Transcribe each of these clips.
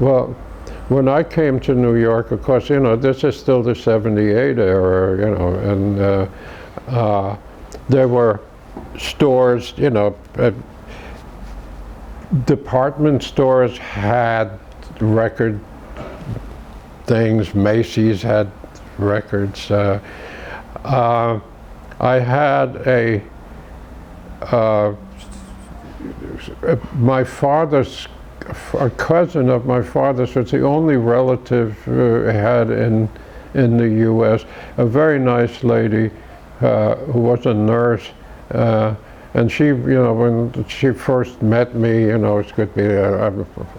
Well, when I came to New York, of course, you know, this is still the '78 era, you know, and there were stores, you know, department stores had record things. Macy's had records. I had a cousin of my father's was the only relative had in the U.S. A very nice lady who was a nurse, and she, you know, when she first met me, you know, it could be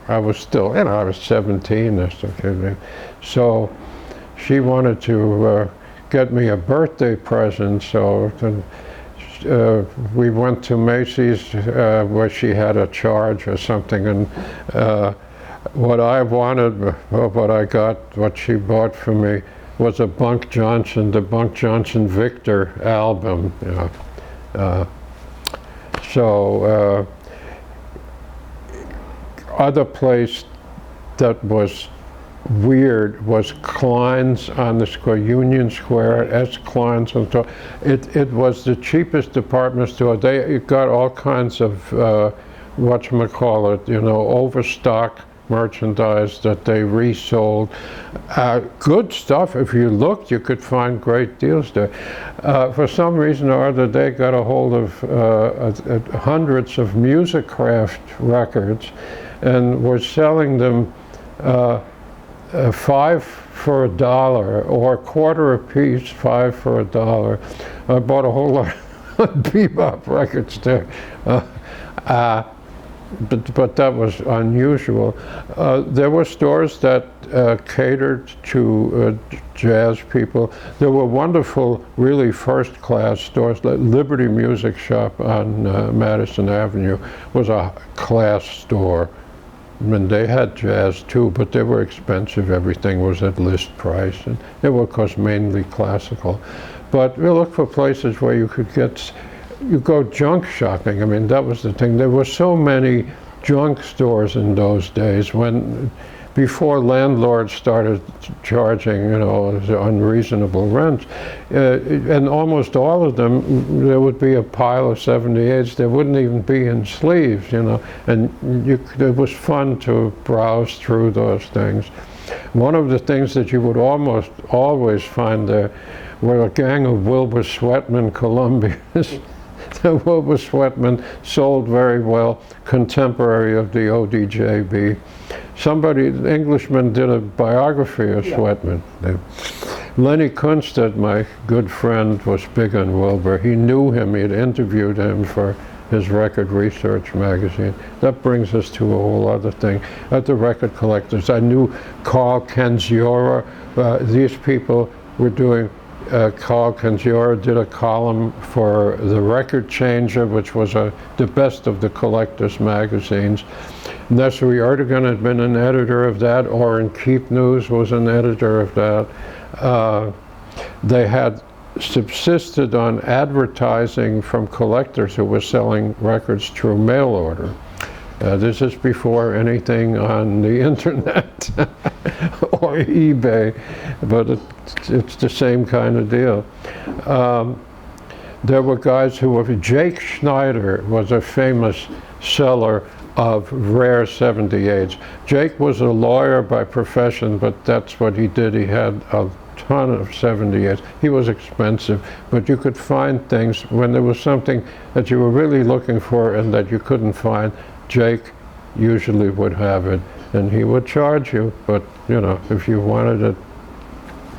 I was still, you know, I was 17 or something, so she wanted to get me a birthday present, so we went to Macy's where she had a charge or something, and what I wanted, what I got, what she bought for me was a Bunk Johnson, the Bunk Johnson Victor album. You know. Other place that was weird was Klein's on the square, Union Square, S. Klein's, and so it was the cheapest department store. They got all kinds of whatchamacallit, you know, overstock merchandise that they resold. Good stuff. If you looked, you could find great deals there. For some reason or other, they got a hold of hundreds of Musicraft records and were selling them 5 for $1 or a quarter a piece, 5 for $1. I bought a whole lot of bebop records there. But that was unusual. There were stores that catered to jazz people. There were wonderful, really first-class stores. Like Liberty Music Shop on Madison Avenue was a class store. I mean, they had jazz too, but they were expensive. Everything was at list price, and they were, of course, mainly classical. But we looked for places where you could get, you go junk shopping. I mean, that was the thing. There were so many junk stores in those days before landlords started charging, you know, unreasonable rents. And almost all of them, there would be a pile of 78s. They wouldn't even be in sleeves, you know, and it was fun to browse through those things. One of the things that you would almost always find there were a gang of Wilbur Sweatman Columbias. The Wilbur Sweatman sold very well, contemporary of the ODJB. Somebody, an Englishman, did a biography of Sweatman. Lenny Kunstad, my good friend, was big on Wilbur. He knew him, he had interviewed him for his Record Research magazine. That brings us to a whole other thing. At the record collectors, I knew Carl Canziora. These people were doing, Carl Canziora did a column for The Record Changer, which was the best of the collectors' magazines. Nessery Erdogan had been an editor of that. Orrin Keep News was an editor of that. They had subsisted on advertising from collectors who were selling records through mail order. This is before anything on the internet or eBay, but it's the same kind of deal. There were guys who were, Jake Schneider was a famous seller of rare 78s. Jake was a lawyer by profession, but that's what he did. He had a ton of 78s. He was expensive, but you could find things when there was something that you were really looking for and that you couldn't find. Jake usually would have it, and he would charge you, but you know, if you wanted it,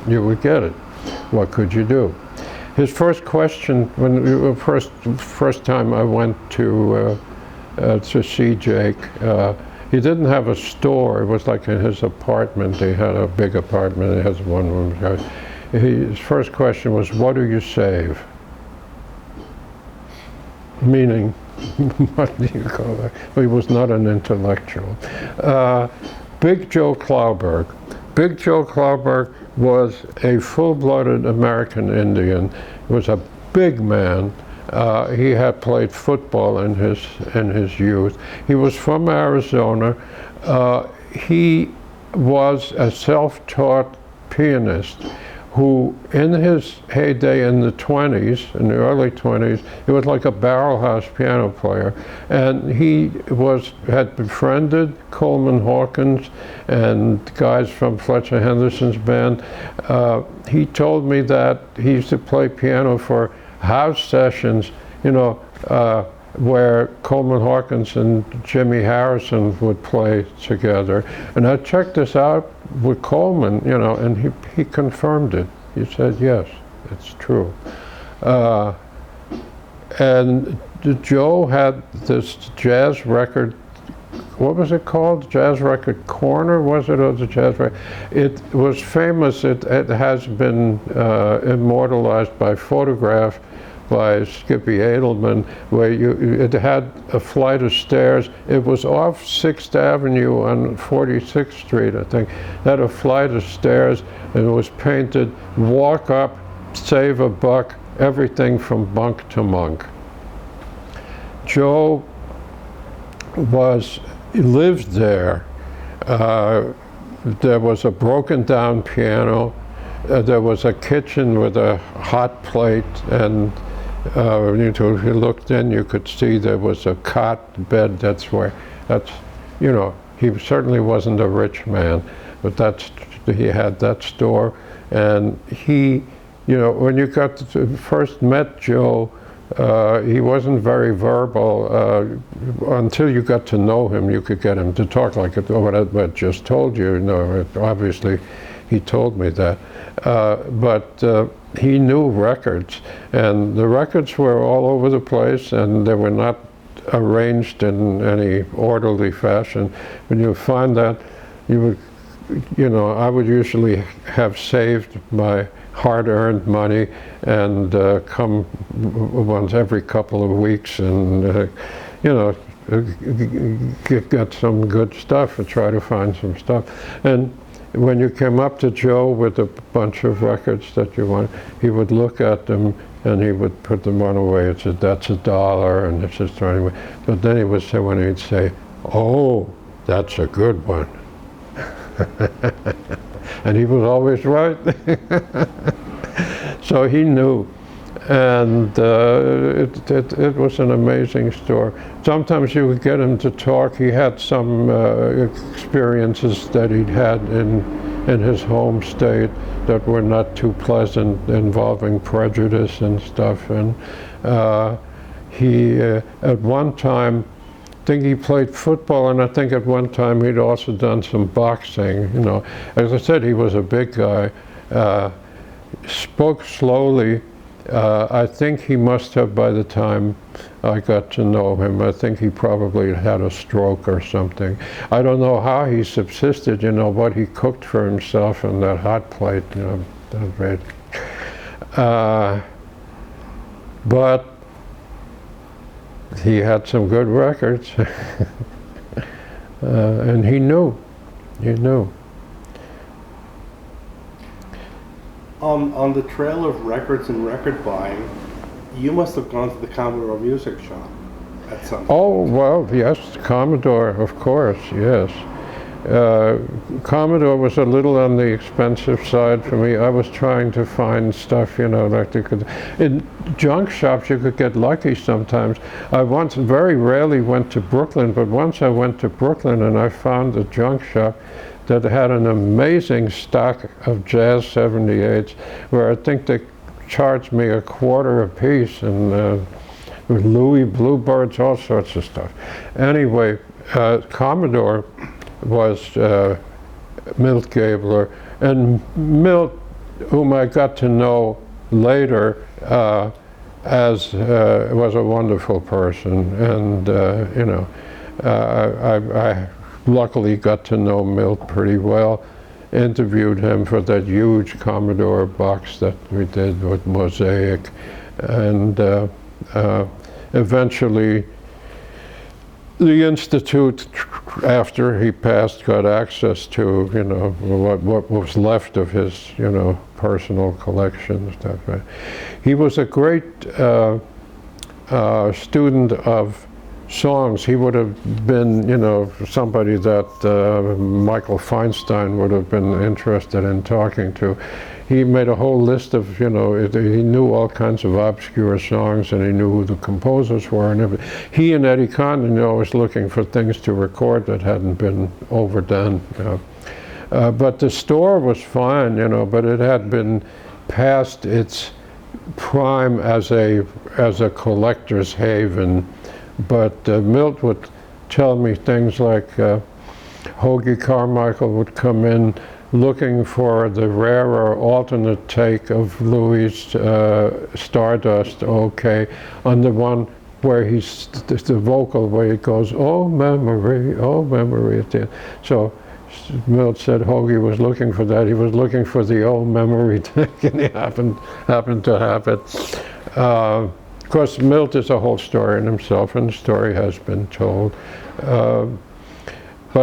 you would get it. What could you do? His first question, when first time I went to see Jake, he didn't have a store. It was like in his apartment. He had a big apartment. He has one room. His first question was, "What do you save?" Meaning, what do you call that? Well, he was not an intellectual. Big Joe Klauberg. Big Joe Klauberg was a full-blooded American Indian. He was a big man. He had played football in his youth. He was from Arizona. he was a self-taught pianist who, in his heyday in the 20s, in the early 20s, he was like a barrelhouse piano player. And he had befriended Coleman Hawkins and guys from Fletcher Henderson's band. He told me that he used to play piano for house sessions, you know, where Coleman Hawkins and Jimmy Harrison would play together. And I checked this out with Coleman, you know, and he confirmed it. He said, yes, it's true. And Joe had this jazz record, what was it called? Jazz Record Corner, was it, or the Jazz Record? It was famous, it has been immortalized by photograph by Skippy Edelman, where it had a flight of stairs. It was off 6th Avenue on 46th Street, I think. It had a flight of stairs, and it was painted, walk up, save a buck, everything from bunk to monk. Joe lived there. There was a broken down piano. There was a kitchen with a hot plate, and if you looked in, you could see there was a cot bed. You know, he certainly wasn't a rich man, but he had that store. And he, you know, when you first met Joe, he wasn't very verbal. Until you got to know him, you could get him to talk like what I just told you. You know, obviously, he told me that. But he knew records, and the records were all over the place, and they were not arranged in any orderly fashion. When you find that, you know, I would usually have saved my hard-earned money and come once every couple of weeks and, you know, get some good stuff and try to find some stuff. And when you came up to Joe with a bunch of records that you wanted, he would look at them and he would put them on away and say, that's $1, and it's just anyway. But then he would say, when he'd say, oh, that's a good one. And he was always right. So he knew. And it was an amazing store. Sometimes you would get him to talk. He had some experiences that he'd had in his home state that were not too pleasant, involving prejudice and stuff. And he, at one time, I think he played football, and I think at one time he'd also done some boxing. You know, as I said, he was a big guy. Spoke slowly. I think he must have, by the time I got to know him, I think he probably had a stroke or something. I don't know how he subsisted, you know, what he cooked for himself in that hot plate, you know, that bread. But he had some good records. And he knew. On the trail of records and record buying, you must have gone to the Commodore Music Shop at some point. Oh, well, yes, Commodore, of course, yes. Commodore was a little on the expensive side for me. I was trying to find stuff, you know, like in junk shops you could get lucky sometimes. I once, very rarely went to Brooklyn, but once I went to Brooklyn and I found a junk shop that had an amazing stock of Jazz 78s, where I think they charged me $0.25 a piece, and with Louis Bluebirds, all sorts of stuff. Anyway, Commodore was Milt Gabler, and Milt, whom I got to know later, was a wonderful person, and you know, I luckily got to know Milt pretty well. Interviewed him for that huge Commodore box that we did with Mosaic, and eventually the Institute, after he passed, got access to, you know, what was left of his, you know, personal collection and stuff. He was a great student of songs. He would have been, you know, somebody that Michael Feinstein would have been interested in talking to. He made a whole list of, you know, he knew all kinds of obscure songs, and he knew who the composers were and everything. He and Eddie Condon, you know, was looking for things to record that hadn't been overdone. You know. But the store was fine, you know, but it had been past its prime as a collector's haven. But Milt would tell me things like Hoagie Carmichael would come in looking for the rarer alternate take of Louis' Stardust, okay, on the one where he's, the vocal where he goes, oh memory at the end. So Milt said Hoagie was looking for that. He was looking for the old memory take, and he happened to have it. Of course, Milt is a whole story in himself, and the story has been told. But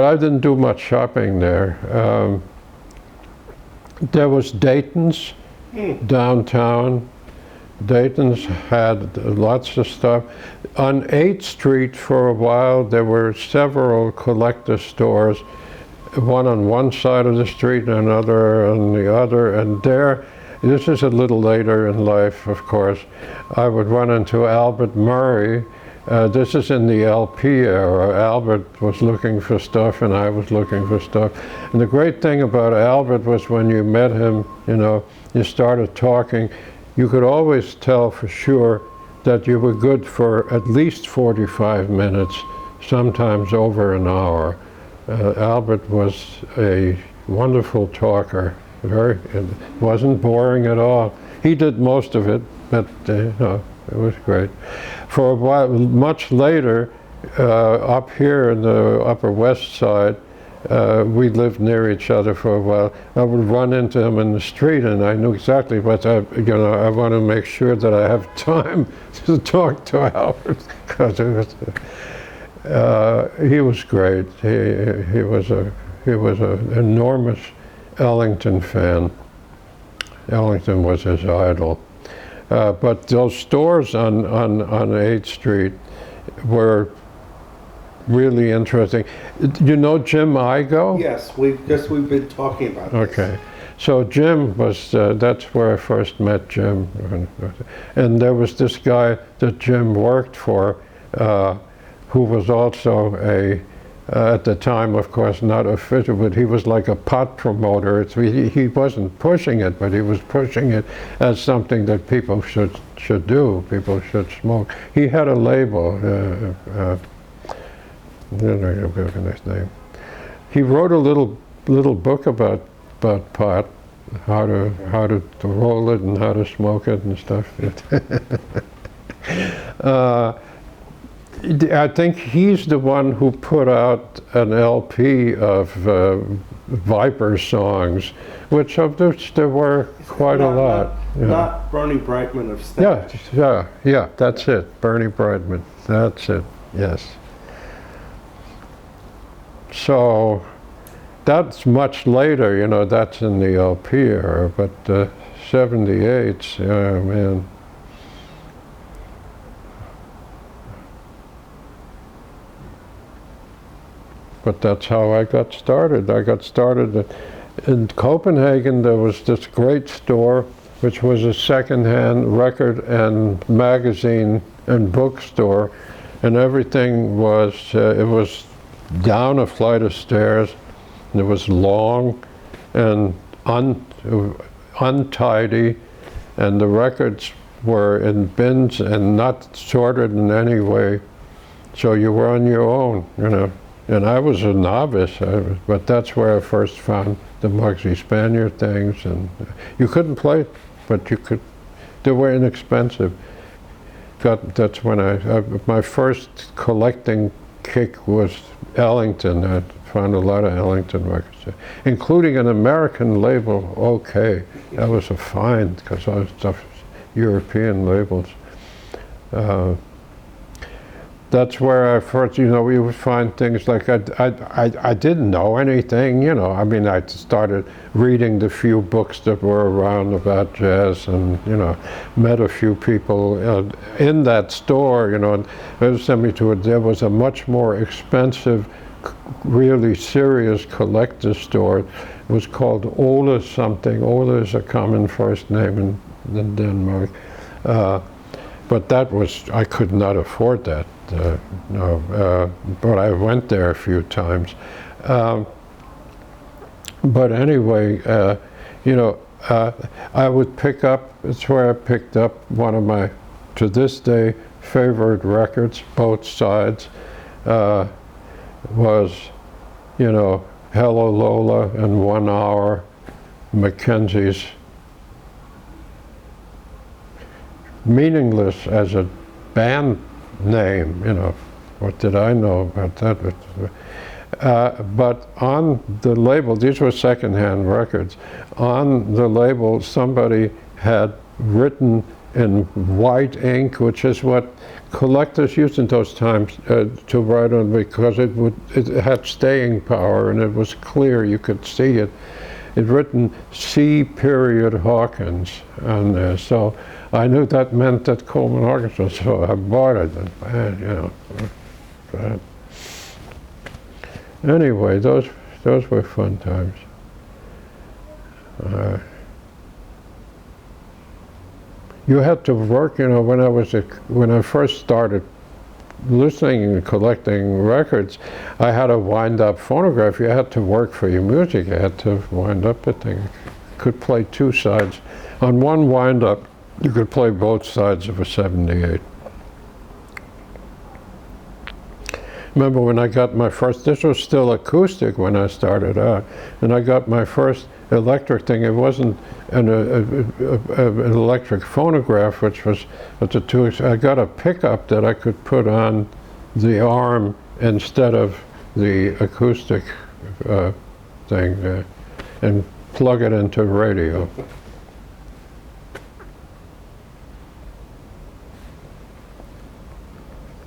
I didn't do much shopping there. There was Dayton's downtown. Dayton's had lots of stuff. On 8th Street for a while, there were several collector stores, one on one side of the street and another on the other, and there, this is a little later in life, of course, I would run into Albert Murray. This is in the LP era. Albert was looking for stuff and I was looking for stuff. And the great thing about Albert was when you met him, you know, you started talking, you could always tell for sure that you were good for at least 45 minutes, sometimes over an hour. Albert was a wonderful talker. It wasn't boring at all. He did most of it, but you know, it was great. For a while, much later, up here in the Upper West Side, we lived near each other for a while. I would run into him in the street, and I knew exactly what I want to make sure that I have time to talk to Albert, because he was great. He was an enormous Ellington fan. Ellington was his idol. But those stores on 8th Street were really interesting. You know Jim Igo? Yes, we've been talking about this. Okay. So Jim was, that's where I first met Jim. And there was this guy that Jim worked for, who was also at the time, of course, not official, but he was like a pot promoter. He wasn't pushing it, but he was pushing it as something that people should do. People should smoke. He had a label. I don't know his name. He wrote a little book about pot, how to roll it and how to smoke it and stuff. I think he's the one who put out an LP of Viper songs, which of which there were quite a lot. Not Bernie Brightman of Stash. Yeah, that's it. Bernie Brightman. That's it. Yes. So that's much later, you know, that's in the LP era, but 78, yeah, man. But that's how I got started. I got started in Copenhagen. There was this great store, which was a second-hand record and magazine and bookstore, and everything was, it was down a flight of stairs, and it was long and untidy, and the records were in bins and not sorted in any way, so you were on your own, you know. And I was a novice, but that's where I first found the Muggsy Spaniard things, and you couldn't play it, but you could. They were inexpensive. That's when my first collecting kick was Ellington. I found a lot of Ellington records, including an American label, OK. That was a find, because all the stuff European labels. that's where I first, you know, we would find things like I didn't know anything, you know. I mean, I started reading the few books that were around about jazz, and you know, met a few people in that store, you know. And they sent me to it. There was a much more expensive, really serious collector's store. It was called Ola something. Ola is a common first name in Denmark. But that was, I could not afford that. No, but I went there a few times. But anyway, you know, I would pick up, that's where I picked up one of my, to this day, favorite records, both sides, was, you know, Hello Lola and 1 Hour, Mackenzie's meaningless as a band name, you know, what did I know about that? But on the label, these were secondhand records, on the label somebody had written in white ink, which is what collectors used in those times to write on, because it had staying power and it was clear, you could see it. It written C. Hawkins on there, so I knew that meant that Coleman Orchestra, so I bought it, and man, you know. Anyway, those were fun times. You had to work, you know, when I first started listening and collecting records, I had a wind-up phonograph. You had to work for your music. You had to wind up the thing. You could play two sides. On one wind-up, you could play both sides of a 78. Remember when I got my first, this was still acoustic when I started out, and I got my first electric thing. It wasn't an electric phonograph, which was at the two. I got a pickup that I could put on the arm instead of the acoustic thing, and plug it into radio.